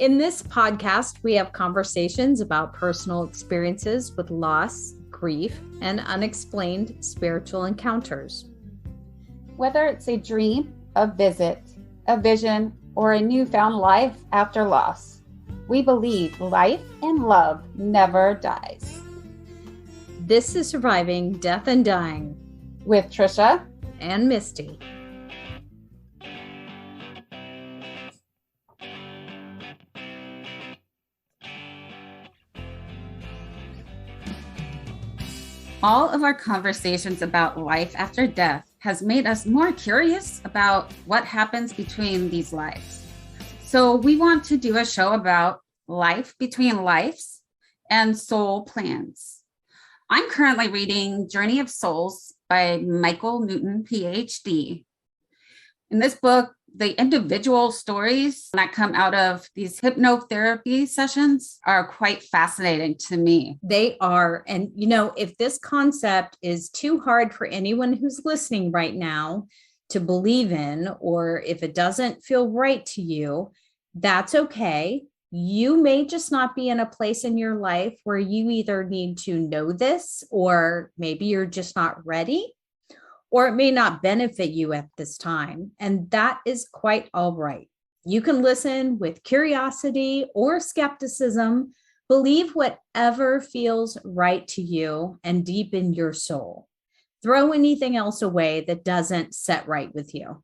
In this podcast, we have conversations about personal experiences with loss, grief, and unexplained spiritual encounters. Whether it's a dream, a visit, a vision, or a newfound life after loss, we believe life and love never dies. This is Surviving Death and Dying With Trisha and Misty. All of our conversations about life after death has made us more curious about what happens between these lives. So we want to do a show about life between lives and soul plans. I'm currently reading Journey of Souls by Michael Newton, PhD. In this book, the individual stories that come out of these hypnotherapy sessions are quite fascinating to me. They are. And, if this concept is too hard for anyone who's listening right now to believe in, or if it doesn't feel right to you, that's okay. You may just not be in a place in your life where you either need to know this, or maybe you're just not ready, or it may not benefit you at this time. And that is quite all right. You can listen with curiosity or skepticism, believe whatever feels right to you and deep in your soul. Throw anything else away that doesn't set right with you.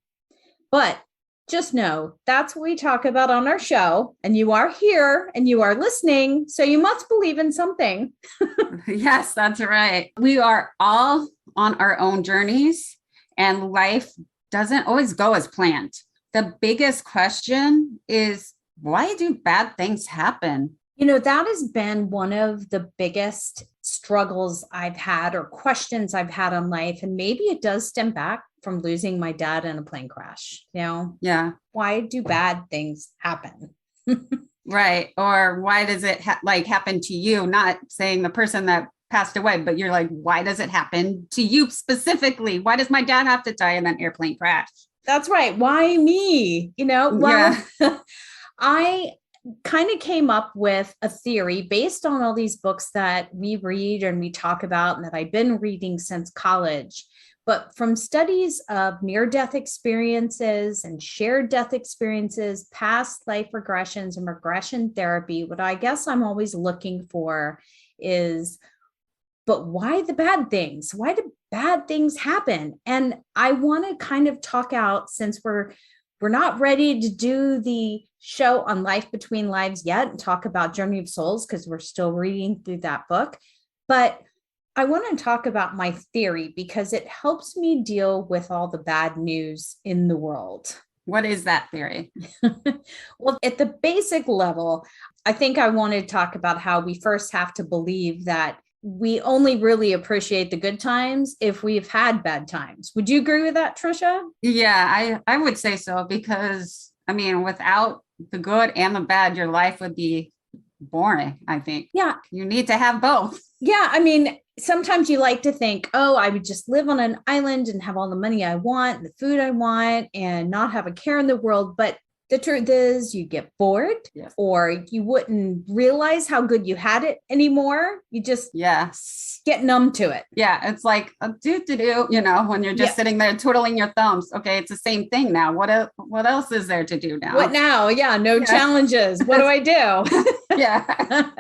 But just know that's what we talk about on our show, and you are here and you are listening, so you must believe in something. Yes, that's right. We are all on our own journeys, and life doesn't always go as planned. The biggest question is, why do bad things happen? That has been one of the biggest struggles I've had, or questions I've had on life. And maybe it does stem back from losing my dad in a plane crash. Yeah. Why do bad things happen? Right. Or why does it happen to you? Not saying the person that passed away, but you're like, why does it happen to you specifically? Why does my dad have to die in an airplane crash? That's right. Why me? Yeah. I kind of came up with a theory based on all these books that we read and we talk about, and that I've been reading since college. But from studies of near-death experiences and shared death experiences, past life regressions and regression therapy, what I guess I'm always looking for is, but why the bad things? Why do bad things happen? And I want to kind of talk out, since we're not ready to do the show on Life Between Lives yet and talk about Journey of Souls, because we're still reading through that book. But I want to talk about my theory because it helps me deal with all the bad news in the world. What is that theory? Well, at the basic level, I think I want to talk about how we first have to believe that we only really appreciate the good times if we've had bad times. Would you agree with that, Trisha? Yeah, I would say so, because without the good and the bad, your life would be boring, I think. Yeah. You need to have both. Yeah. Sometimes you like to think, I would just live on an island and have all the money I want, and the food I want, and not have a care in the world. But the truth is, you get bored, yes, or you wouldn't realize how good you had it anymore. You just get numb to it. Yeah, it's like when you're just sitting there twiddling your thumbs. Okay, it's the same thing now. What else is there to do now? What now? Yeah, no challenges. What do I do? Yeah.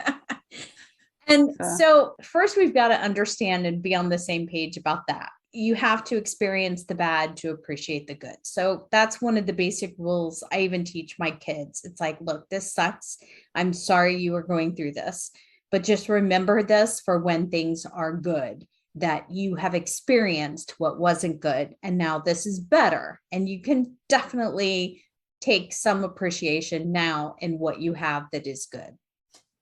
And so first we've got to understand and be on the same page about that. You have to experience the bad to appreciate the good. So that's one of the basic rules I even teach my kids. It's like, look, this sucks. I'm sorry you are going through this, but just remember this for when things are good, that you have experienced what wasn't good, and now this is better. And you can definitely take some appreciation now in what you have that is good.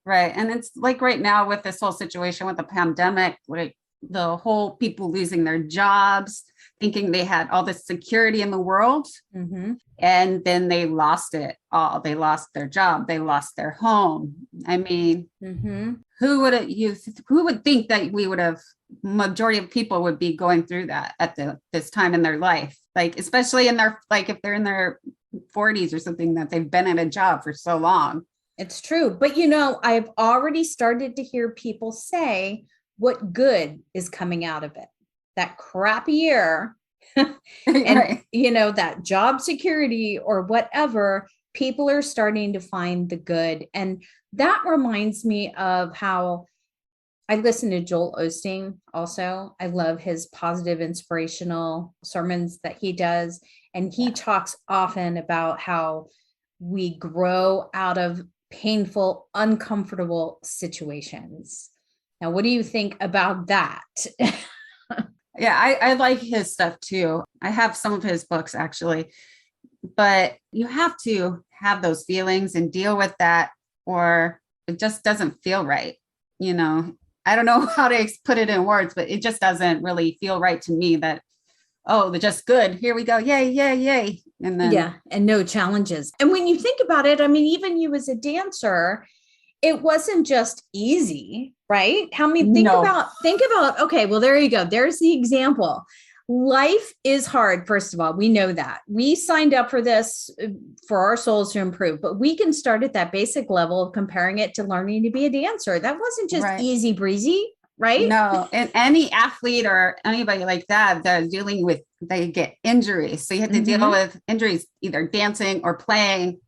Right. And it's like right now with this whole situation with the pandemic, like the whole people losing their jobs, thinking they had all this security in the world. Mm-hmm. And then they lost it all. They lost their job. They lost their home. Mm-hmm. Who would think that we would have, majority of people would be going through that at this time in their life? Like, especially in their, if they're in their 40s or something, that they've been at a job for so long. It's true. But I've already started to hear people say what good is coming out of it. That crappy year and Right. that job security or whatever, people are starting to find the good. And that reminds me of how I listen to Joel Osteen also. I love his positive, inspirational sermons that he does. And he Yeah. talks often about how we grow out of painful, uncomfortable situations. Now, what do you think about that? Yeah, I like his stuff too. I have some of his books actually, but you have to have those feelings and deal with that, or it just doesn't feel right. You know, I don't know how to put it in words, but it just doesn't really feel right to me that, oh, they're just good. Here we go. Yay, yay, yay. And then, Yeah, and no challenges. And when you think about it, I mean, even you as a dancer, it wasn't just easy, right? How many no, think about, okay, well, there you go. There's the example. Life is hard. First of all, we know that we signed up for this for our souls to improve, but we can start at that basic level of comparing it to learning to be a dancer. That wasn't just right. easy breezy, right? No, and any athlete or anybody like that, they're dealing with, they get injuries. So you have to deal Mm-hmm. with injuries, either dancing or playing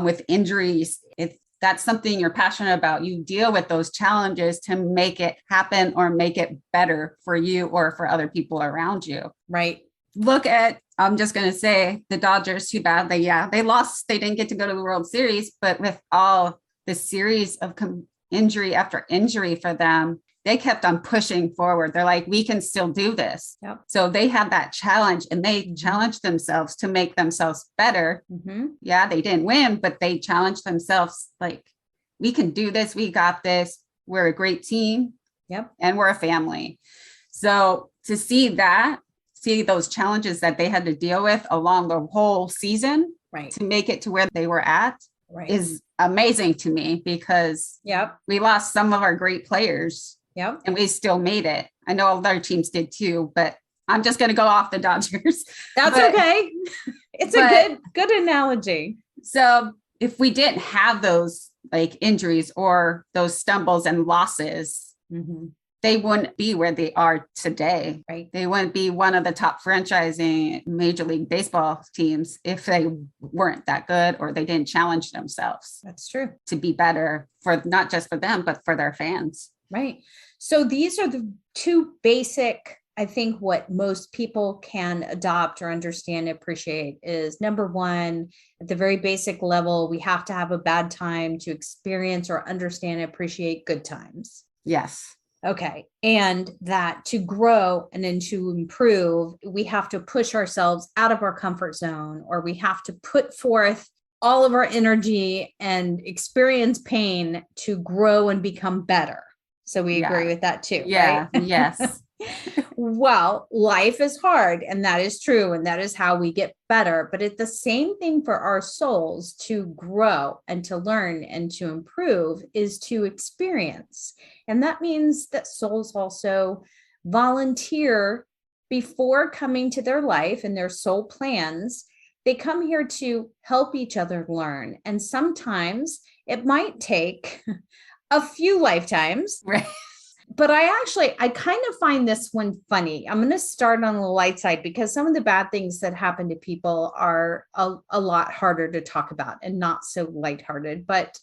with injuries. If that's something you're passionate about, you deal with those challenges to make it happen or make it better for you or for other people around you. Right. Look at, I'm just going to say the Dodgers, too bad. They lost. They didn't get to go to the World Series, but with all the series of injury after injury for them, they kept on pushing forward. They're like, we can still do this. Yep. So they had that challenge and they challenged themselves to make themselves better. Mm-hmm. Yeah, they didn't win, but they challenged themselves like, we can do this. We got this. We're a great team. Yep. And we're a family. So to see those challenges that they had to deal with along the whole season, Right. to make it to where they were at, Right. is amazing to me, because Yep. we lost some of our great players. Yep. And we still made it. I know other teams did too, but I'm just going to go off the Dodgers. That's okay. It's a good analogy. So if we didn't have those like injuries or those stumbles and losses, Mm-hmm. they wouldn't be where they are today. Right. They wouldn't be one of the top franchising Major League Baseball teams if they weren't that good or they didn't challenge themselves That's true. to be better, for not just for them, but for their fans. Right. So these are the two basic, I think what most people can adopt or understand and appreciate is, number one, at the very basic level, we have to have a bad time to experience or understand and appreciate good times. Yes. Okay. And that to grow and then to improve, we have to push ourselves out of our comfort zone, or we have to put forth all of our energy and experience pain to grow and become better. So we agree with that too, Yeah. right? Yes. Well, life is hard, and that is true. And that is how we get better. But it's the same thing for our souls. To grow and to learn and to improve is to experience. And that means that souls also volunteer before coming to their life and their soul plans. They come here to help each other learn. And sometimes it might take a few lifetimes. Right. But I kind of find this one funny. I'm going to start on the light side, because some of the bad things that happen to people are a lot harder to talk about and not so lighthearted. But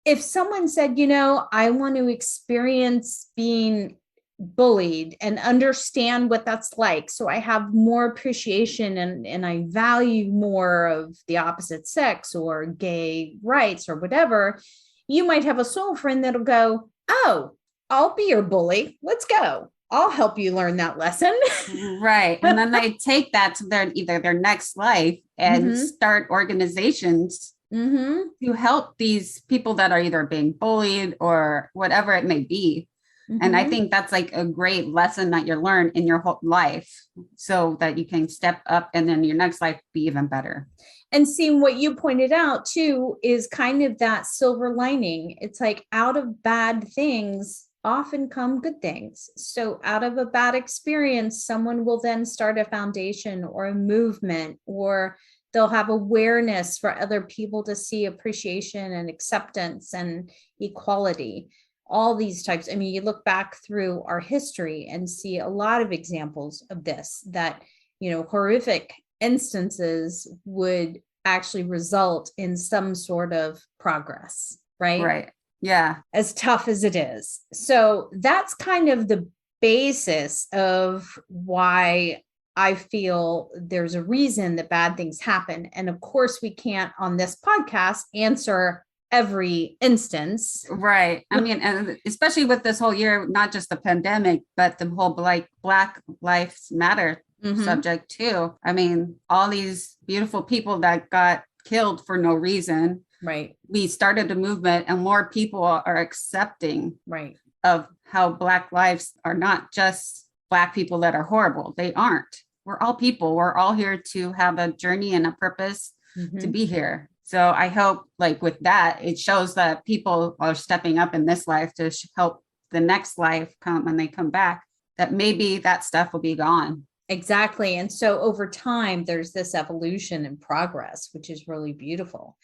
if someone said, I want to experience being bullied and understand what that's like, so I have more appreciation and I value more of the opposite sex or gay rights or whatever, you might have a soul friend that'll go, oh, I'll be your bully. Let's go. I'll help you learn that lesson. Right. And then they take that to either their next life and Mm-hmm. start organizations Mm-hmm. to help these people that are either being bullied or whatever it may be. And I Mm-hmm. think that's like a great lesson that you learn in your whole life, so that you can step up and then your next life be even better. And seeing what you pointed out too is kind of that silver lining. It's like, out of bad things often come good things. So out of a bad experience, someone will then start a foundation or a movement or They'll have awareness for other people to see appreciation and acceptance and equality. All these types. I mean, you look back through our history and see a lot of examples of this, that, horrific instances would actually result in some sort of progress, right? Right. Yeah. As tough as it is. So that's kind of the basis of why I feel there's a reason that bad things happen. And of course, we can't on this podcast answer every instance. Right. I mean, and especially with this whole year, not just the pandemic, but the whole Black Lives Matter subject too. I mean, all these beautiful people that got killed for no reason. Right. We started a movement and more people are accepting right. of how Black lives are not just Black people that are horrible. They aren't. We're all people. We're all here to have a journey and a purpose to be here. So I hope with that, it shows that people are stepping up in this life to help the next life come when they come back, that maybe that stuff will be gone. Exactly. And so over time, there's this evolution and progress, which is really beautiful.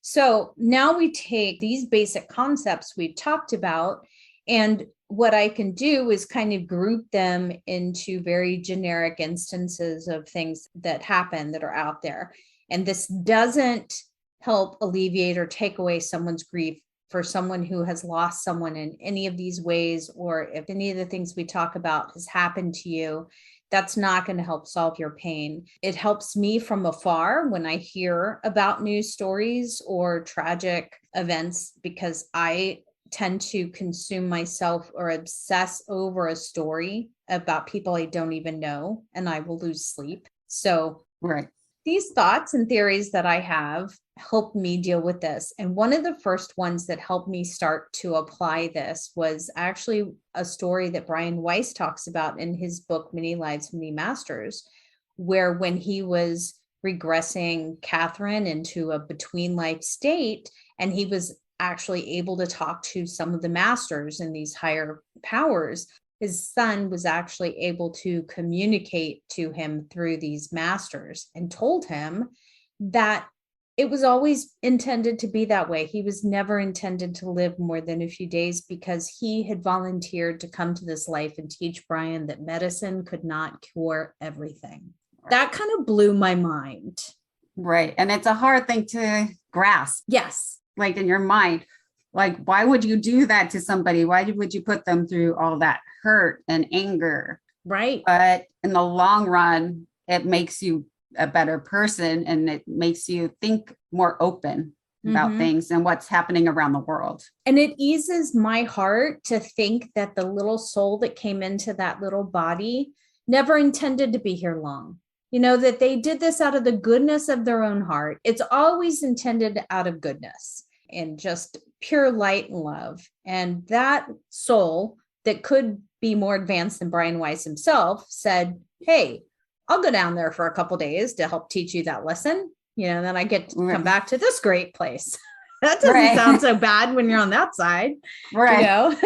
So now we take these basic concepts we've talked about, and what I can do is kind of group them into very generic instances of things that happen that are out there. And this doesn't help alleviate or take away someone's grief for someone who has lost someone in any of these ways, or if any of the things we talk about has happened to you. That's not going to help solve your pain. It helps me from afar when I hear about news stories or tragic events, because I tend to consume myself or obsess over a story about people I don't even know, and I will lose sleep. So right. These thoughts and theories that I have helped me deal with this. And one of the first ones that helped me start to apply this was actually a story that Brian Weiss talks about in his book, Many Lives, Many Masters, where when he was regressing Catherine into a between life state, and he was actually able to talk to some of the masters and these higher powers, his son was actually able to communicate to him through these masters and told him that it was always intended to be that way. He was never intended to live more than a few days, because he had volunteered to come to this life and teach Brian that medicine could not cure everything. Right. That kind of blew my mind. Right. And it's a hard thing to grasp. Yes. In your mind. Why would you do that to somebody? Why would you put them through all that hurt and anger? Right. But in the long run, it makes you a better person, and it makes you think more open about things and what's happening around the world. And it eases my heart to think that the little soul that came into that little body never intended to be here long. That they did this out of the goodness of their own heart. It's always intended out of goodness and just pure light and love. And that soul that could be more advanced than Brian Weiss himself said, hey, I'll go down there for a couple of days to help teach you that lesson. Then I get to come back to this great place. That doesn't sound so bad when you're on that side. Right.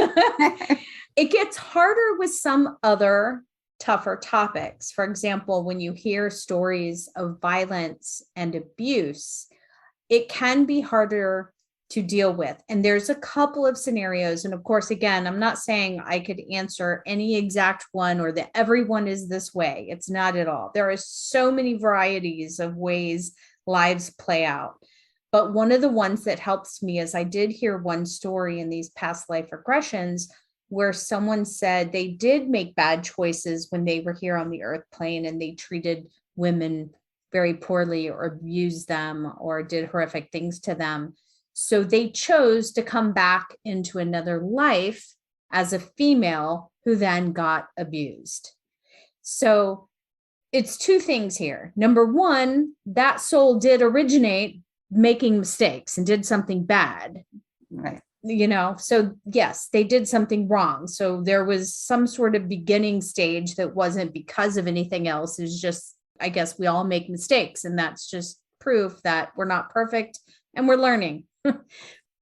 It gets harder with some other tougher topics. For example, when you hear stories of violence and abuse, it can be harder to deal with. And there's a couple of scenarios. And of course, again, I'm not saying I could answer any exact one or that everyone is this way. It's not at all. There are so many varieties of ways lives play out. But one of the ones that helps me is I did hear one story in these past life regressions where someone said they did make bad choices when they were here on the earth plane, and they treated women very poorly or abused them or did horrific things to them. So they chose to come back into another life as a female who then got abused. So it's two things here. Number one, that soul did originate making mistakes and did something bad. Right. So yes, they did something wrong. So there was some sort of beginning stage that wasn't because of anything else. It's just, I guess we all make mistakes, and that's just proof that we're not perfect and we're learning.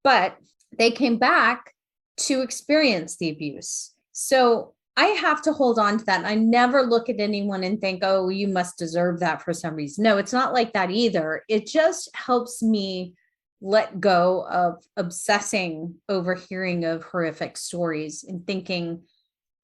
But they came back to experience the abuse. So I have to hold on to that. And I never look at anyone and think, oh, you must deserve that for some reason. No, it's not like that either. It just helps me let go of obsessing over hearing of horrific stories and thinking,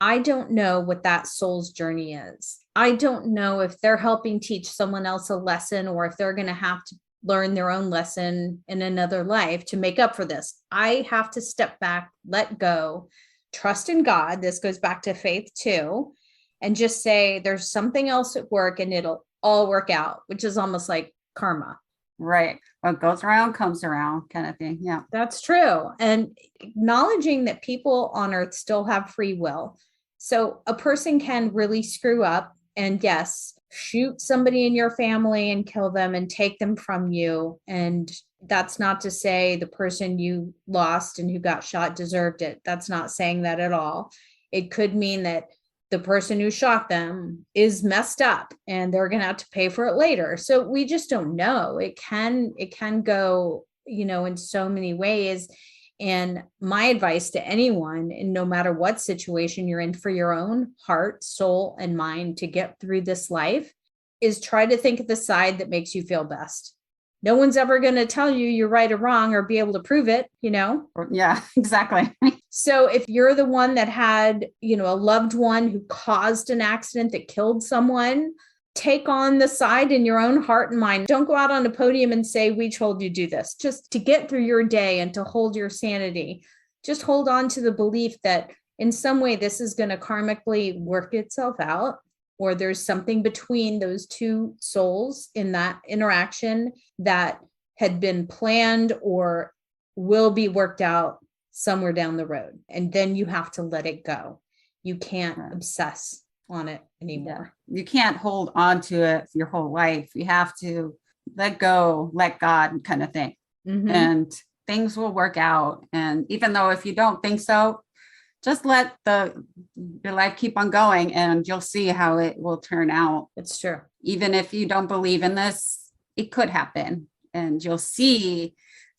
I don't know what that soul's journey is. I don't know if they're helping teach someone else a lesson or if they're going to have to learn their own lesson in another life to make up for this. I have to step back, let go, trust in God. This goes back to faith too, and just say there's something else at work and it'll all work out, which is almost like karma. Right. What goes around comes around kind of thing. Yeah. That's true. And acknowledging that people on earth still have free will. So a person can really screw up and, yes, shoot somebody in your family and kill them and take them from you. And that's not to say the person you lost and who got shot deserved it. That's not saying that at all. It could mean that the person who shot them is messed up and they're going to have to pay for it later. So we just don't know. It can go, in so many ways. And my advice to anyone, and no matter what situation you're in, for your own heart, soul, and mind to get through this life, is try to think of the side that makes you feel best. No one's ever going to tell you you're right or wrong or be able to prove it, Yeah, exactly. So if you're the one that had, a loved one who caused an accident that killed someone, take on the side in your own heart and mind. Don't go out on a podium and say, we told you to do this. Just to get through your day and to hold your sanity, just hold on to the belief that in some way this is going to karmically work itself out, or there's something between those two souls in that interaction that had been planned or will be worked out somewhere down the road. And then you have to let it go. You can't obsess on it anymore. Yeah. You can't hold on to it your whole life. You have to let go, let God kind of thing. Mm-hmm. And things will work out. And even though if you don't think so, just let your life keep on going and you'll see how it will turn out. It's true. Even if you don't believe in this, it could happen and you'll see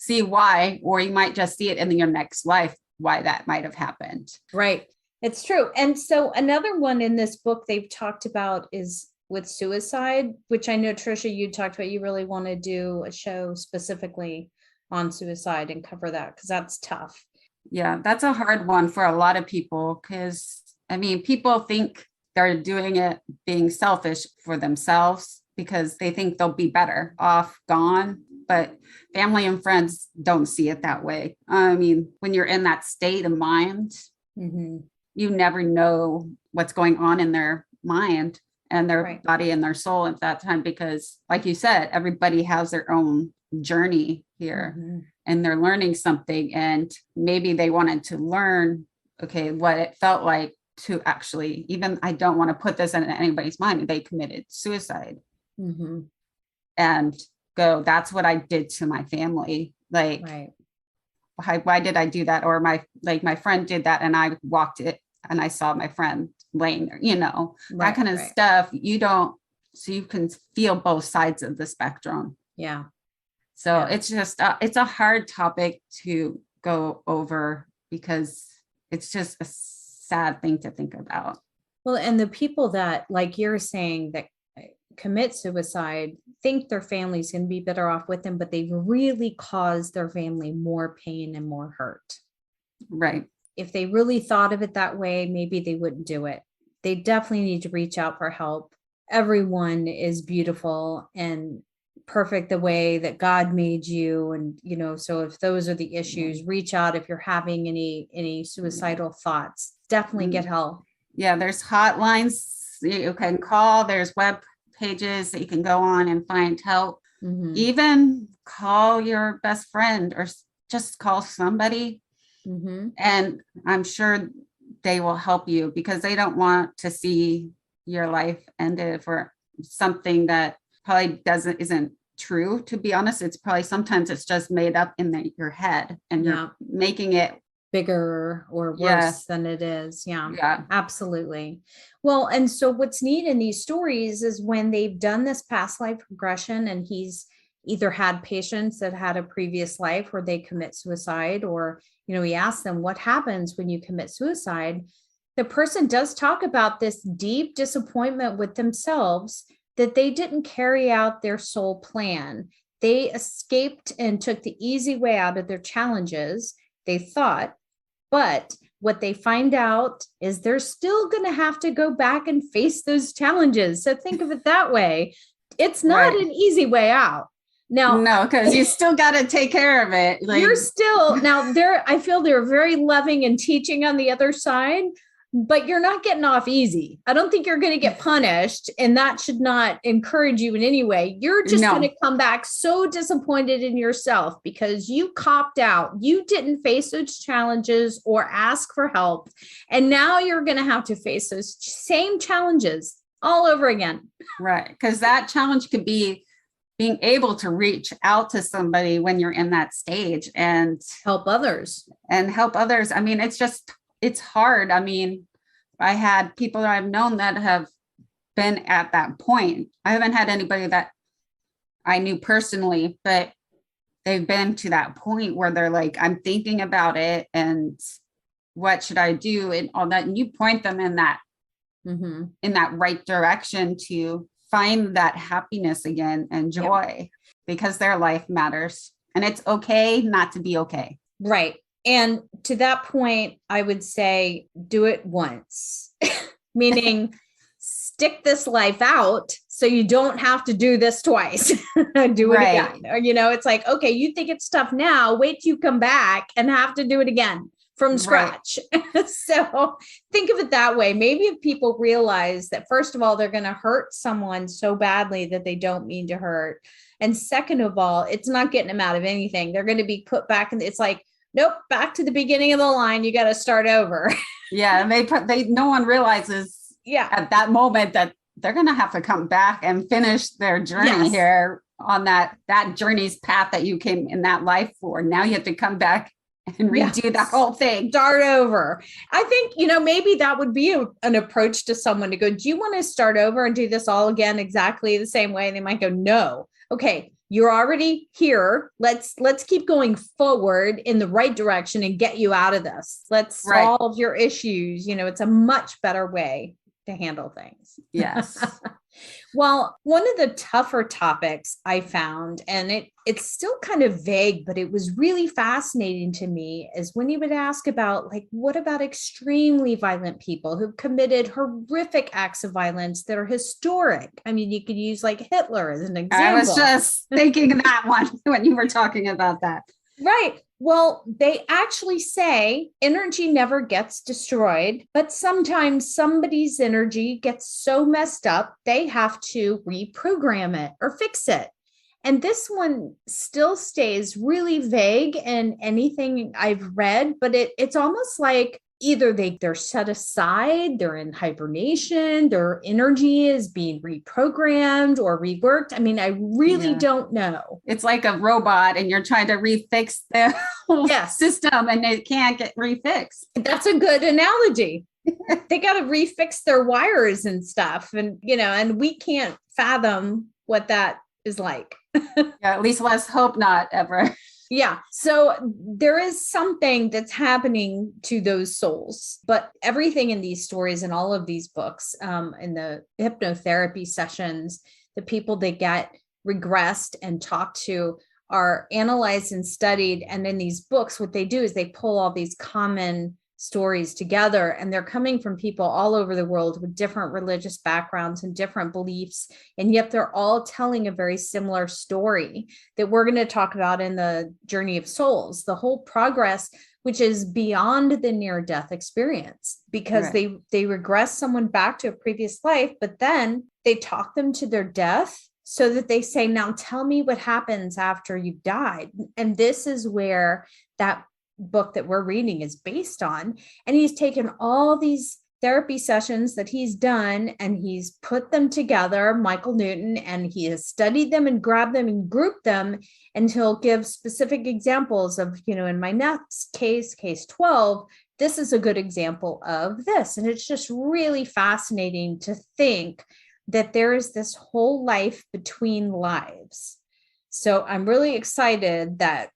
why, or you might just see it in your next life, why that might have happened. Right. It's true. And so another one in this book they've talked about is with suicide, which I know, Trisha, you talked about. You really want to do a show specifically on suicide and cover that because that's tough. Yeah, that's a hard one for a lot of people because, people think they're doing it being selfish for themselves because they think they'll be better off gone. But family and friends don't see it that way. When you're in that state of mind, mm-hmm. you never know what's going on in their mind and their body and their soul at that time, because like you said, everybody has their own journey here mm-hmm. and they're learning something. And maybe they wanted to learn, what it felt like to actually, even I don't want to put this in anybody's mind, they committed suicide mm-hmm. and go, that's what I did to my family. Like, why did I do that? Or my friend did that and I walked it and I saw my friend laying there, that kind of stuff. So you can feel both sides of the spectrum. Yeah. So it's just, it's a hard topic to go over because it's just a sad thing to think about. Well, and the people that, like you're saying, that commit suicide think their family's going to be better off with them, but they've really caused their family more pain and more hurt. Right. If they really thought of it that way, maybe they wouldn't do it. They definitely need to reach out for help. Everyone is beautiful and perfect the way that God made you. And, so if those are the issues, reach out. If you're having any suicidal thoughts, definitely get help. Yeah. There's hotlines you can call. There's web pages that you can go on and find help. Mm-hmm. Even call your best friend or just call somebody. Mm-hmm. And I'm sure they will help you because they don't want to see your life ended for something that probably isn't true. To be honest, it's probably sometimes it's just made up in your head and you're making it bigger or worse than it is. Yeah, absolutely. Well, and so what's neat in these stories is when they've done this past life regression and he's either had patients that had a previous life where they commit suicide, or, he asked them what happens when you commit suicide. The person does talk about this deep disappointment with themselves that they didn't carry out their soul plan. They escaped and took the easy way out of their challenges, they thought, but what they find out is they're still going to have to go back and face those challenges. So think of it that way. It's not an easy way out. Now, no, because you still got to take care of it. Like, you're still now there. I feel they're very loving and teaching on the other side, but you're not getting off easy. I don't think you're going to get punished, and that should not encourage you in any way. You're just going to come back so disappointed in yourself because you copped out. You didn't face those challenges or ask for help. And now you're going to have to face those same challenges all over again. Right. Because that challenge could be being able to reach out to somebody when you're in that stage and help others. I mean, it's hard. I mean, I had people that I've known that have been at that point. I haven't had anybody that I knew personally, but they've been to that point where they're like, I'm thinking about it and what should I do and all that. And you point them in that right direction to find that happiness again and joy because their life matters and it's okay not to be okay. Right. And to that point, I would say do it once, meaning stick this life out so you don't have to do this twice. Do it again. Or, it's like, okay, you think it's tough now, wait till you come back and have to do it again from scratch. Right. So think of it that way. Maybe if people realize that, first of all, they're going to hurt someone so badly that they don't mean to hurt. And second of all, it's not getting them out of anything. They're going to be put back in. It's like, nope, back to the beginning of the line. You got to start over. Yeah. And no one realizes at that moment that they're going to have to come back and finish their journey here on that journey's path that you came in that life for. Now you have to come back and redo that whole thing. Start over. I think, maybe that would be an approach to someone to go, do you want to start over and do this all again exactly the same way? And they might go, no. Okay, you're already here. Let's keep going forward in the right direction and get you out of this. Let's solve your issues. It's a much better way to handle things. Yes. Well, one of the tougher topics I found, and it's still kind of vague, but it was really fascinating to me, is when you would ask about, like, what about extremely violent people who've committed horrific acts of violence that are historic? I mean, you could use like Hitler as an example. I was just thinking that one when you were talking about that. Right. Well, they actually say energy never gets destroyed, but sometimes somebody's energy gets so messed up, they have to reprogram it or fix it. And this one still stays really vague in anything I've read, but it's almost like either they're set aside, they're in hibernation, their energy is being reprogrammed or reworked. I mean, I really don't know. It's like a robot and you're trying to refix the whole system and it can't get refixed. That's a good analogy. They got to refix their wires and stuff. And, and we can't fathom what that is like. At least let's hope not ever. Yeah. So there is something that's happening to those souls, but everything in these stories and all of these books, in the hypnotherapy sessions, the people that get regressed and talked to are analyzed and studied. And in these books, what they do is they pull all these common stories together, and they're coming from people all over the world with different religious backgrounds and different beliefs. And yet they're all telling a very similar story that we're going to talk about in the Journey of Souls, the whole progress, which is beyond the near-death experience, because they regress someone back to a previous life, but then they talk them to their death so that they say, now tell me what happens after you've died. And this is where that book that we're reading is based on. And he's taken all these therapy sessions that he's done and he's put them together, Michael Newton, and he has studied them and grabbed them and grouped them, and he'll give specific examples of, in my next case 12, this is a good example of this. And it's just really fascinating to think that there is this whole life between lives. So I'm really excited that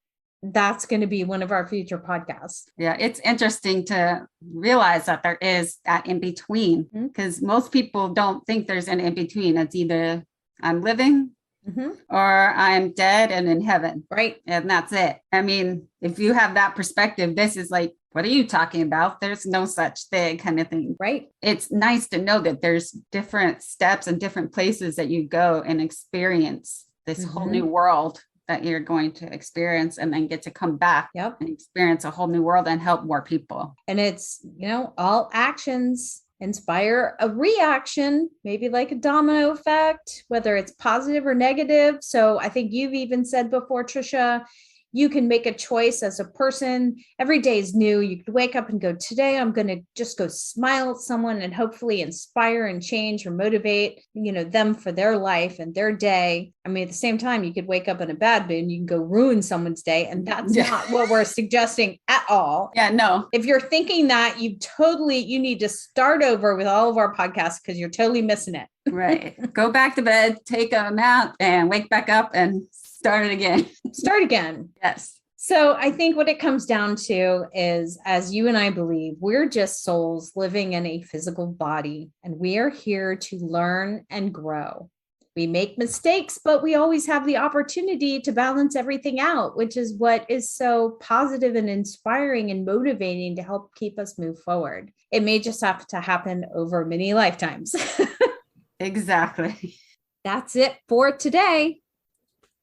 that's going to be one of our future podcasts. Yeah, it's interesting to realize that there is that in between, because most people don't think there's an in between. It's either I'm living or I'm dead and in heaven. Right. And that's it. I mean, if you have that perspective, this is like, what are you talking about? There's no such thing kind of thing. Right. It's nice to know that there's different steps and different places that you go and experience this whole new world that you're going to experience, and then get to come back and experience a whole new world and help more people. And it's, all actions inspire a reaction, maybe like a domino effect, whether it's positive or negative. So I think you've even said before, Trisha, you can make a choice as a person. Every day is new. You could wake up and go, today I'm going to just go smile at someone and hopefully inspire and change or motivate, them for their life and their day. I mean, at the same time, you could wake up in a bad mood and you can go ruin someone's day. And that's not what we're suggesting at all. Yeah, no. If you're thinking that, you need to start over with all of our podcasts because you're totally missing it. Right. Go back to bed, take a nap, and wake back up and start it again. Start again. Yes. So I think what it comes down to is, as you and I believe, we're just souls living in a physical body, and we are here to learn and grow. We make mistakes, but we always have the opportunity to balance everything out, which is what is so positive and inspiring and motivating to help keep us move forward. It may just have to happen over many lifetimes. Exactly. That's it for today.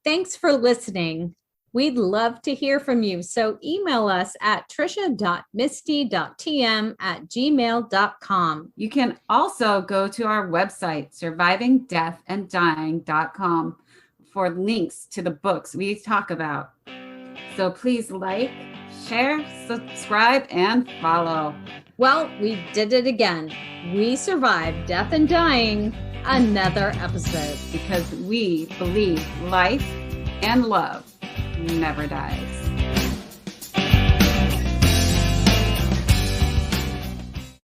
Thanks for listening. We'd love to hear from you. So email us at trisha.misty.tm@gmail.com. You can also go to our website, survivingdeathanddying.com, for links to the books we talk about. So please like, share, subscribe, and follow. Well, we did it again. We survived death and dying, another episode. Because we believe life and love never dies.